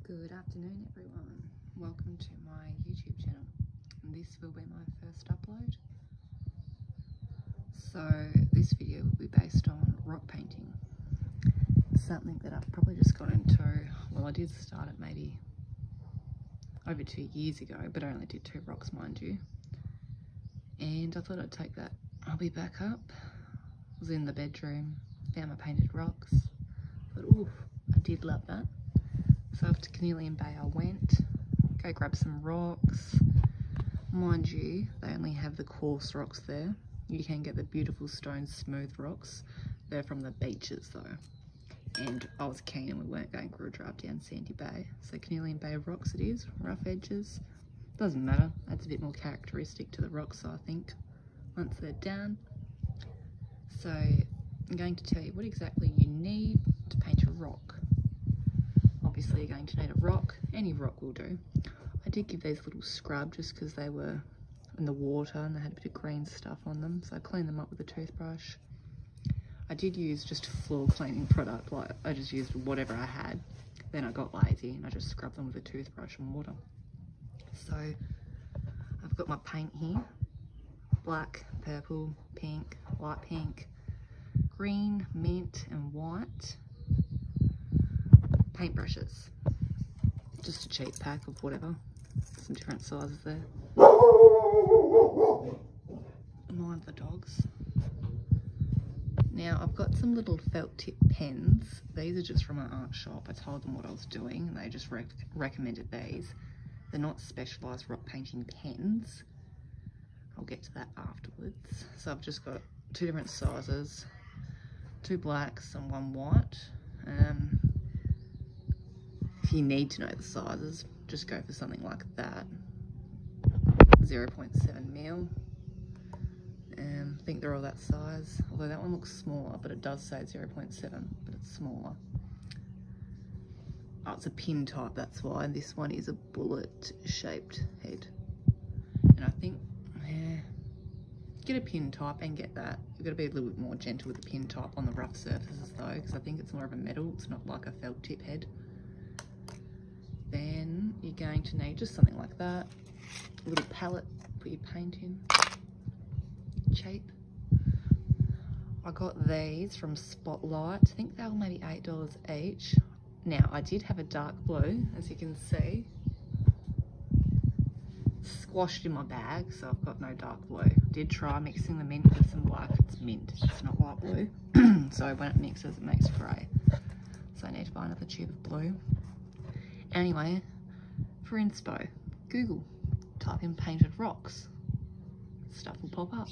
Good afternoon everyone, welcome to my YouTube channel, and this will be my first upload. So this video will be based on rock painting, something that I've probably just got into. Well, I did start it maybe over 2 years ago, but I only did 2 rocks, mind you, and I thought I'd take that hobby back up. I was in the bedroom, found my painted rocks, thought, ooh, I did love that. So after Carnelian Bay I went, go grab some rocks. Mind you, they only have the coarse rocks there. You can get the beautiful stone smooth rocks. They're from the beaches though. And I was keen and we weren't going for a drive down Sandy Bay. So Carnelian Bay rocks it is, rough edges. Doesn't matter, adds a bit more characteristic to the rocks I think, once they're done. So I'm going to tell you what exactly you need to paint a rock. Obviously you're going to need a rock, any rock will do. I did give these a little scrub just because they were in the water and they had a bit of green stuff on them, so I cleaned them up with a toothbrush. I did use just floor cleaning product, like I just used whatever I had. Then I got lazy and I just scrubbed them with a toothbrush and water. So I've got my paint here, black, purple, pink, light pink, green, mint and white. Paintbrushes, just a cheap pack of whatever, some different sizes there. Mind the dogs. Now I've got some little felt tip pens. These are just from my art shop. I told them what I was doing and they just recommended these. They're not specialised rock painting pens. I'll get to that afterwards. So I've just got 2 different sizes, 2 blacks and 1 white. If you need to know the sizes, just go for something like that. 0.7 mil. I think they're all that size, although that one looks smaller, but it does say 0.7, but it's smaller. Oh, it's a pin type, that's why. This one is a bullet shaped head. And I think, yeah, get a pin type and get that. You've got to be a little bit more gentle with the pin type on the rough surfaces though, because I think it's more of a metal, it's not like a felt tip head. Then you're going to need just something like that, a little palette, put your paint in, cheap. I got these from Spotlight, I think they were maybe $8 each. Now I did have a dark blue, as you can see, squashed in my bag, so I've got no dark blue. Did try mixing the mint with some black, it's mint, it's not light blue. So when it mixes it makes grey, so I need to buy another tube of blue. Anyway, for inspo, Google, type in painted rocks, stuff will pop up.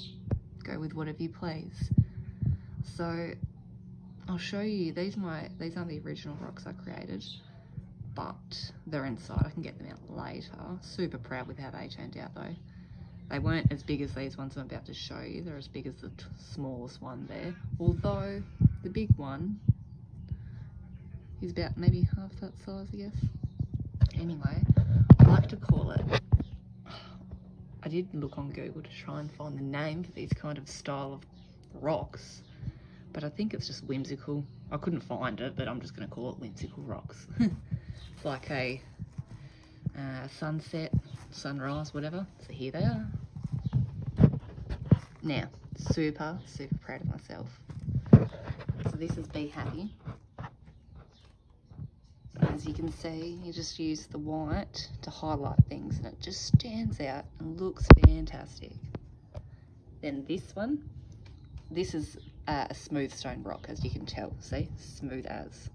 Go with whatever you please. So I'll show you, these aren't the original rocks I created, but they're inside, I can get them out later. Super proud with how they turned out though. They weren't as big as these ones I'm about to show you, they're as big as the smallest one there, although the big one is about maybe half that size I guess. Anyway, I like to call it, I did look on Google to try and find the name for these kind of style of rocks, but I think it's just whimsical. I couldn't find it, but I'm just going to call it whimsical rocks. It's like a sunset, sunrise, whatever. So here they are. Now, super proud of myself. So this is Be Happy. As you can see, you just use the white to highlight things and it just stands out and looks fantastic. Then this one, this is a smooth stone rock, as you can tell, see, smooth as.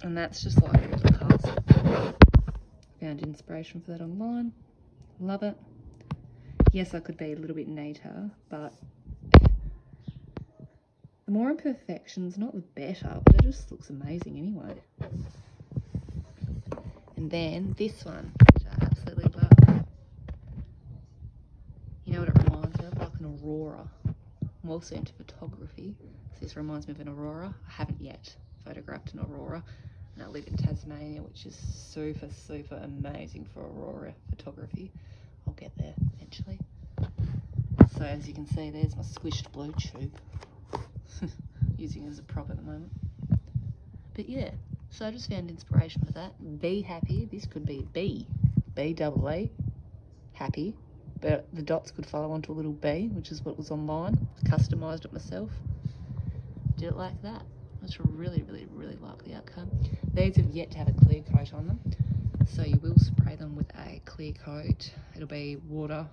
And that's just like a little castle. Found inspiration for that online, love it. Yes, I could be a little bit neater, but the more imperfections, not the better, but it just looks amazing anyway. And then this one, which I absolutely love. You know what it reminds me of? Like an aurora. I'm also into photography, so this reminds me of an aurora. I haven't yet photographed an aurora, and I live in Tasmania, which is super amazing for aurora photography. I'll get there eventually. So as you can see, there's my squished blue tube. Using it as a prop at the moment. But yeah, So I just found inspiration for that. Be happy. This could be B-double-E, happy. But the dots could follow onto a little B, which is what was on mine. Customised it myself. Did it like that. I just really, really, really like the outcome. These have yet to have a clear coat on them. So you will spray them with a clear coat. It'll be water,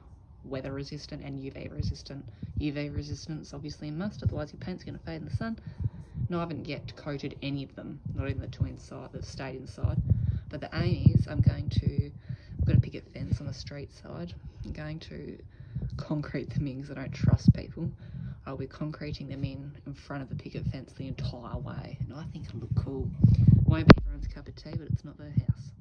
weather resistant and UV resistant. UV resistance obviously a must, otherwise your paint's going to fade in the sun. No, I haven't yet coated any of them, not even the two inside that stayed inside. But the aim is I've got a picket fence on the street side. I'm going to concrete them in because I don't trust people. I'll be concreting them in front of the picket fence the entire way, and I think it'll look cool. Won't be everyone's cup of tea, but it's not their house.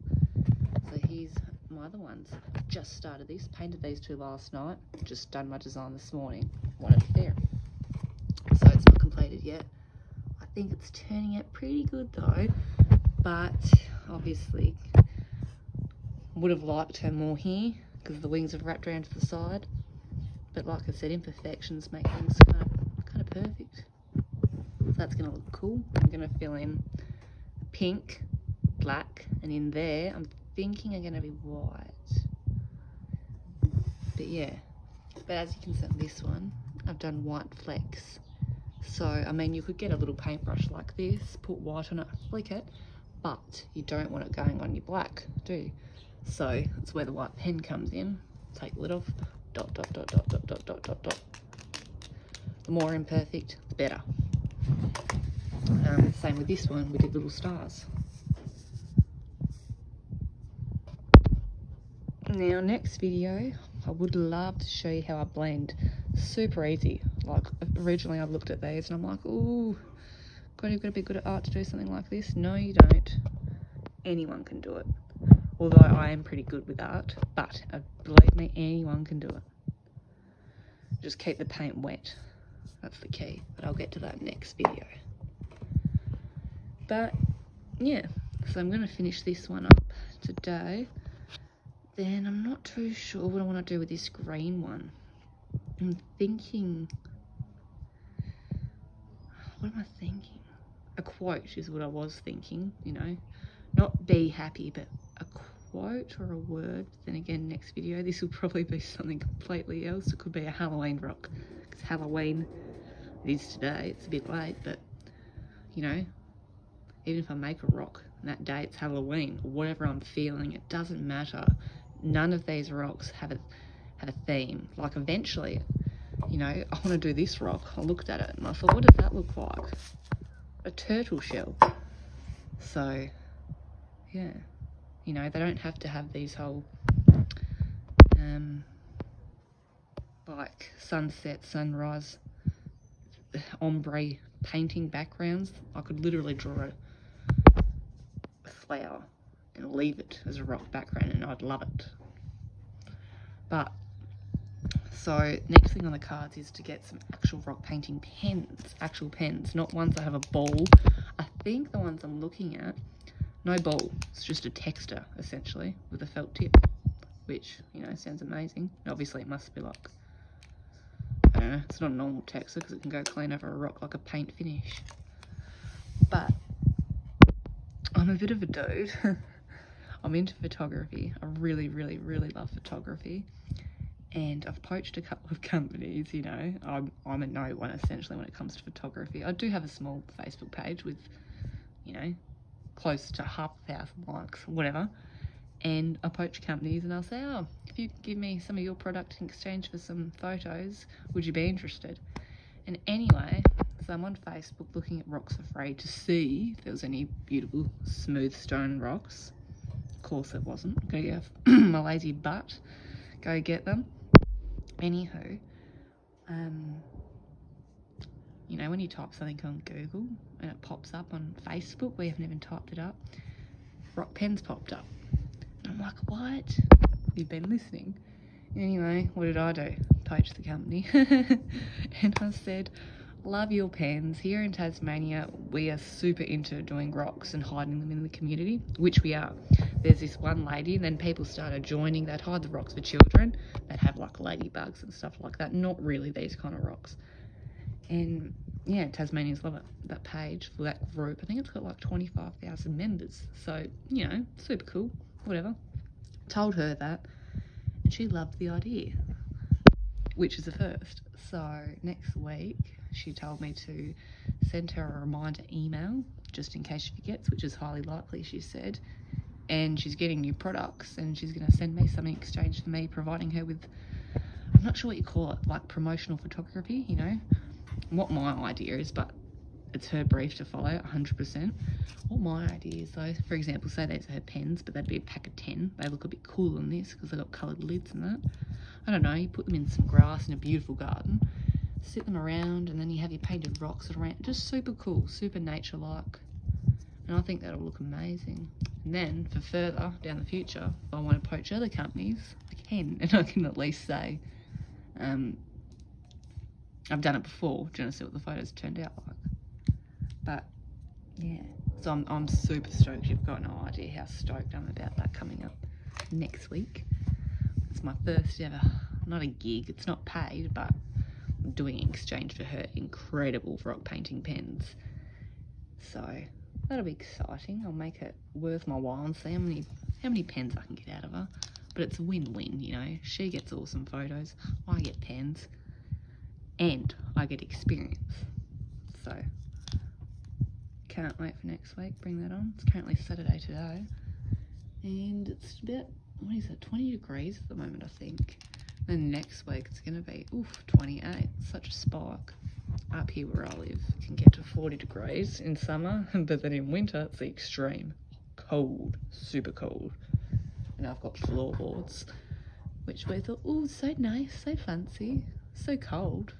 So here's my other ones. Just started this, painted these two last night, just done my design this morning. Wanted fair. So it's not completed yet. I think it's turning out pretty good though, but obviously would have liked her more here because the wings have wrapped around to the side. But like I said, imperfections make things kind of perfect. So that's going to look cool. I'm going to fill in pink, black, and in there I'm thinking I'm going to be white. But yeah, but as you can see on this one, I've done white flecks. So, I mean, you could get a little paintbrush like this, put white on it, flick it, but you don't want it going on your black, do you? So, that's where the white pen comes in. Take the lid off, dot, dot, dot, dot, dot, dot, dot, dot, dot. The more imperfect, the better. Same with this one, we did little stars. Now, next video, I would love to show you how I blend. Super easy. Like, originally I looked at these and I'm like, ooh, you've got to be good at art to do something like this. No, you don't. Anyone can do it. Although I am pretty good with art, but believe me, anyone can do it. Just keep the paint wet. That's the key. But I'll get to that next video. But, yeah. So I'm going to finish this one up today. Then I'm not too sure what I want to do with this green one. I'm thinking... What am I thinking? A quote is what I was thinking, you know. Not be happy, but a quote or a word. Then again, next video, this will probably be something completely else. It could be a Halloween rock. Because Halloween, it is today. It's a bit late, but, you know, even if I make a rock and that day it's Halloween, or whatever I'm feeling, it doesn't matter. None of these rocks have a theme. Like, eventually, you know, I want to do this rock. I looked at it and I thought, what does that look like? A turtle shell. So, yeah. You know, they don't have to have these whole, like, sunset, sunrise, ombre painting backgrounds. I could literally draw a flower and leave it as a rock background and I'd love it. But, so next thing on the cards is to get some actual rock painting pens, actual pens, not ones that have a ball. I think the ones I'm looking at, no ball, it's just a texter essentially with a felt tip, which, you know, sounds amazing. And obviously it must be like, I don't know, it's not a normal texter because it can go clean over a rock like a paint finish. But I'm a bit of a dude. I'm into photography. I really, really, really love photography. And I've poached a couple of companies, you know. I'm a no one essentially when it comes to photography. I do have a small Facebook page with, you know, close to 500,000 likes, whatever. And I poach companies and I'll say, oh, if you give me some of your product in exchange for some photos, would you be interested? And anyway, so I'm on Facebook looking at rocks for free to see if there was any beautiful smooth stone rocks. Of course it wasn't. Go get my lazy butt, go get them. Anywho, you know, when you type something on Google and it pops up on Facebook, we haven't even typed it up, rock pens popped up. And I'm like, what? You've been listening. Anyway, what did I do? Poached the company. And I said, love your pens. Here in Tasmania, we are super into doing rocks and hiding them in the community, which we are. There's this one lady, and then people started joining that hide the rocks for children that have like ladybugs and stuff like that. Not really these kind of rocks. And yeah, Tasmanians Love It, that page for that group. I think it's got like 25,000 members. So, you know, super cool, whatever. Told her that, and she loved the idea, which is the first. So next week, she told me to send her a reminder email, just in case she forgets, which is highly likely, she said. And she's getting new products, and she's going to send me something in exchange for me providing her with, I'm not sure what you call it, like promotional photography, you know, what my idea is, but it's her brief to follow, 100%. What my idea is though, for example, say these are her pens, but they'd be a pack of 10. They look a bit cooler than this because they've got coloured lids and that. I don't know, you put them in some grass in a beautiful garden, sit them around, and then you have your painted rocks around. Just super cool, super nature-like. And I think that'll look amazing. And then for further down the future, if I want to poach other companies, I can, and I can at least say, I've done it before. Do you want to see what the photos turned out like? But yeah, so I'm super stoked. You've got no idea how stoked I'm about that coming up next week. It's my first ever, not a gig, it's not paid, but I'm doing in exchange for her incredible rock painting pens. So that'll be exciting. I'll make it worth my while and see how many pens I can get out of her. But it's a win-win, you know. She gets awesome photos, I get pens, and I get experience. So can't wait for next week. Bring that on. It's currently Saturday today, and it's about, what is it, 20 degrees at the moment, I think. Then next week it's gonna be 28. Such a spike. Up here where I live, it can get to 40 degrees in summer, but then in winter it's the extreme cold, super cold. And I've got floorboards, which we thought, oh, so nice, so fancy, so cold.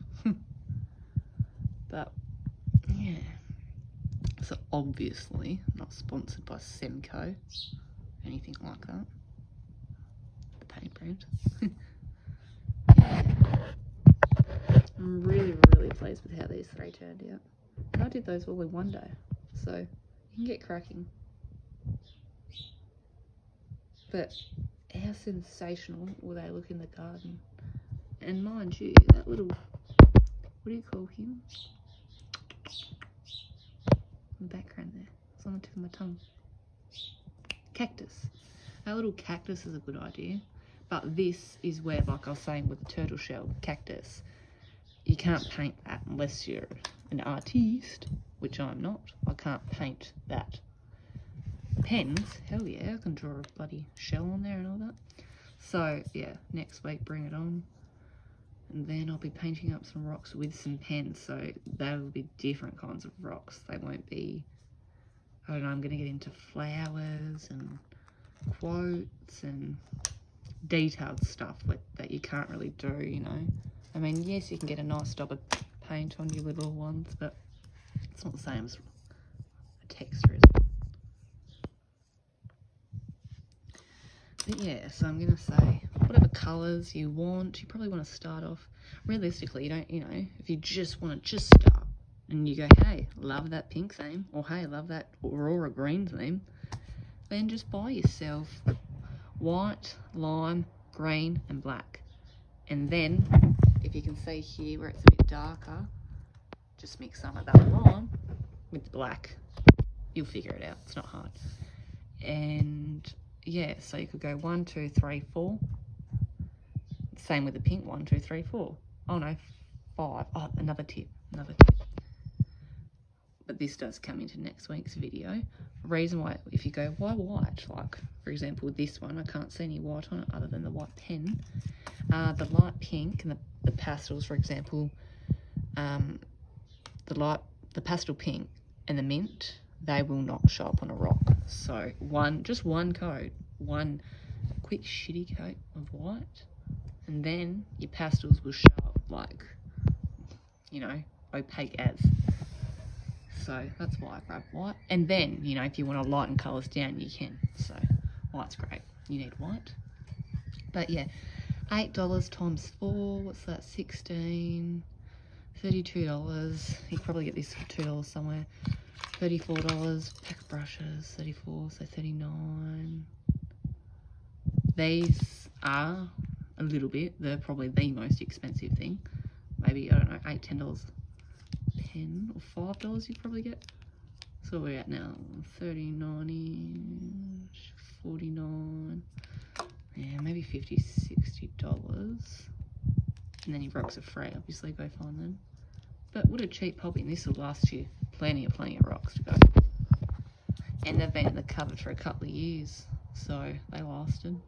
But yeah, so obviously not sponsored by Semco, anything like that, the paint brand. Yeah. I'm really pleased with how these three turned out. And I did those all in one day, so you can get cracking. But how sensational will they look in the garden? And mind you, that little, what do you call him? In the background there, it's on the tip of my tongue. Cactus. That little cactus is a good idea. But this is where, like I was saying with the turtle shell cactus, you can't paint that unless you're an artiste, which I'm not. I can't paint that. Pens, hell yeah, I can draw a bloody shell on there and all that. So yeah, next week bring it on, and then I'll be painting up some rocks with some pens. So they will be different kinds of rocks. They won't be, I don't know, I'm going to get into flowers and quotes and detailed stuff that you can't really do, you know. I mean, yes, you can get a nice dab of paint on your little ones, but it's not the same as a texture, is it? But yeah, so I'm going to say whatever colours you want. You probably want to start off, realistically, you don't, you know, if you just want to just start and you go, hey, love that pink theme, or hey, love that Aurora green theme, then just buy yourself white, lime, green and black. And then, if you can see here where it's a bit darker, just mix some of that lime with the black. You'll figure it out, it's not hard. And yeah, so you could go 1, 2, 3, 4. Same with the pink, 1, 2, 3, 4. Oh no, 5. Oh, another tip. But this does come into next week's video. Reason why, if you go, why white? Like, for example, with this one, I can't see any white on it other than the white pen. The light pink and the pastels, for example, the pastel pink and the mint, they will not show up on a rock. So just one coat, one quick shitty coat of white, and then your pastels will show up like, you know, opaque as. So that's why I grabbed white. And then, you know, if you want to lighten colours down, you can. So white's great. You need white. But yeah, $8 times 4, what's that, 16, $32. You can probably get this for $2 somewhere. $34, pack of brushes, 34, so 39. These are a little bit, they're probably the most expensive thing. Maybe, I don't know, $8, $10 $10 or $5 you'd probably get. So we're at now, 30.90, 49, yeah, maybe $50, $60. And then your rocks are free, obviously, go find them. But what a cheap hobby, and this will last you plenty of rocks to go. And they've been in the cupboard for a couple of years, so they lasted.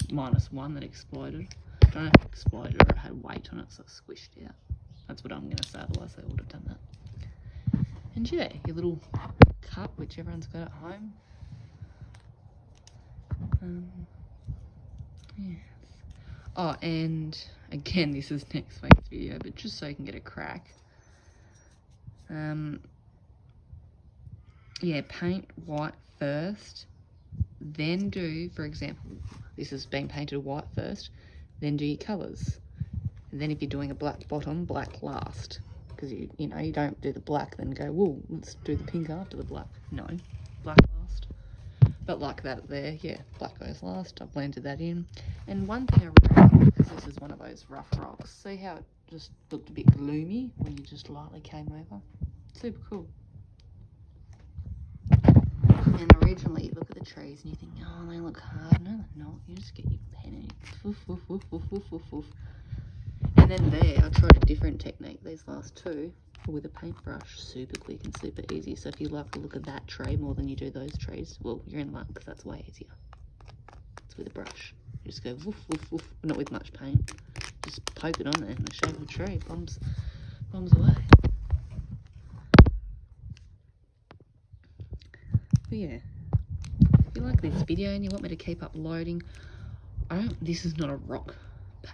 Minus one that exploded. I don't know if it exploded or it had weight on it, so it squished out. That's what I'm going to say, otherwise they would have done that. And yeah, your little cup, which everyone's got at home. Yeah. Oh, and again, this is next week's video, but just so you can get a crack. Yeah, paint white first, then do, for example, this has been painted white first, then do your colours. And then if you're doing a black bottom, black last. Because you know, you don't do the black then go, whoa, let's do the pink after the black. No, black last. But like that there, yeah, black goes last. I blended that in. And one thing I really like, because this is one of those rough rocks, see how it just looked a bit gloomy when you just lightly came over? Super cool. And originally you look at the trees and you think, oh, they look hard. No, they're not. You just get your pen and you woof, woof, woof, woof, woof, woof, woof. And then there, I tried a different technique, these last two, with a paintbrush, super quick and super easy. So if you like the look of that tree more than you do those trees, well, you're in luck, because that's way easier. It's with a brush. You just go woof, woof, woof, not with much paint. Just poke it on there in the shape of a tree, bombs away. But yeah, if you like this video and you want me to keep uploading, this is not a rock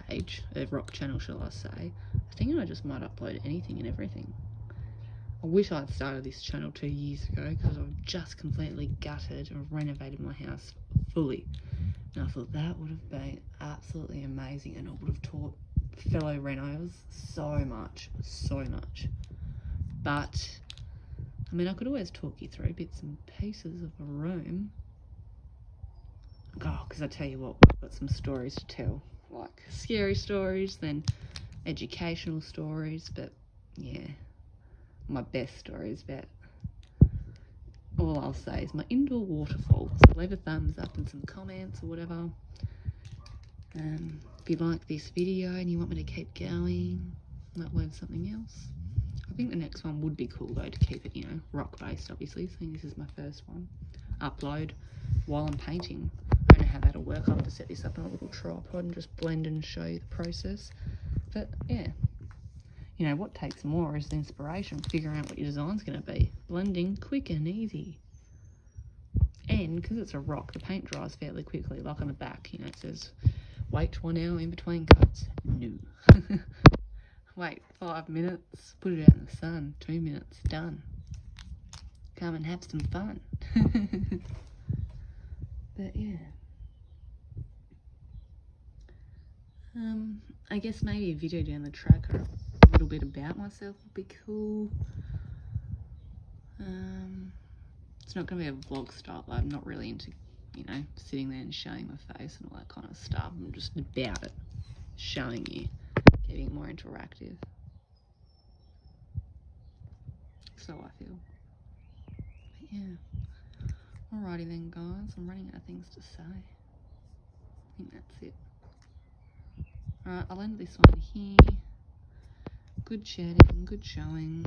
page, a rock channel, shall I say. I think I just might upload anything and everything. I wish I'd started this channel 2 years ago, because I've just completely gutted and renovated my house fully. And I thought that would have been absolutely amazing, and it would have taught fellow renos so much. But I mean, I could always talk you through bits and pieces of a room. Oh, because I tell you what, I've got some stories to tell. Like scary stories, then educational stories, but yeah, my best story is about, all I'll say is my indoor waterfall. So leave a thumbs up and some comments or whatever. If you like this video and you want me to keep going, upload something else. I think the next one would be cool though, to keep it, you know, rock based obviously, so this is my first one. Upload while I'm painting. I don't know how that'll work. I'll have to set this up on a little tripod and just blend and show you the process. But yeah, you know, what takes more is the inspiration, figuring out what your design's going to be. Blending, quick and easy. And because it's a rock, the paint dries fairly quickly. Like on the back, you know, it says wait 1 hour in between coats. No. Wait 5 minutes, put it out in the sun, 2 minutes, done. Come and have some fun. But yeah. I guess maybe a video down the track or a little bit about myself would be cool. It's not going to be a vlog style. I'm not really into, you know, sitting there and showing my face and all that kind of stuff. I'm just about it, showing you, getting more interactive. So I feel. But yeah. Alrighty then, guys. I'm running out of things to say. I think that's it. Alright, I'll end this one here. Good chatting, good showing.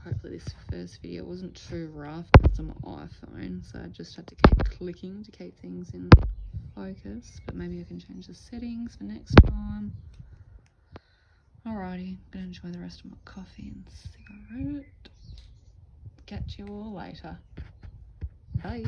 Hopefully this first video wasn't too rough. It's on my iPhone, so I just had to keep clicking to keep things in focus. But maybe I can change the settings for next time. Alrighty, I'm going to enjoy the rest of my coffee and cigarette. Catch you all later. Bye.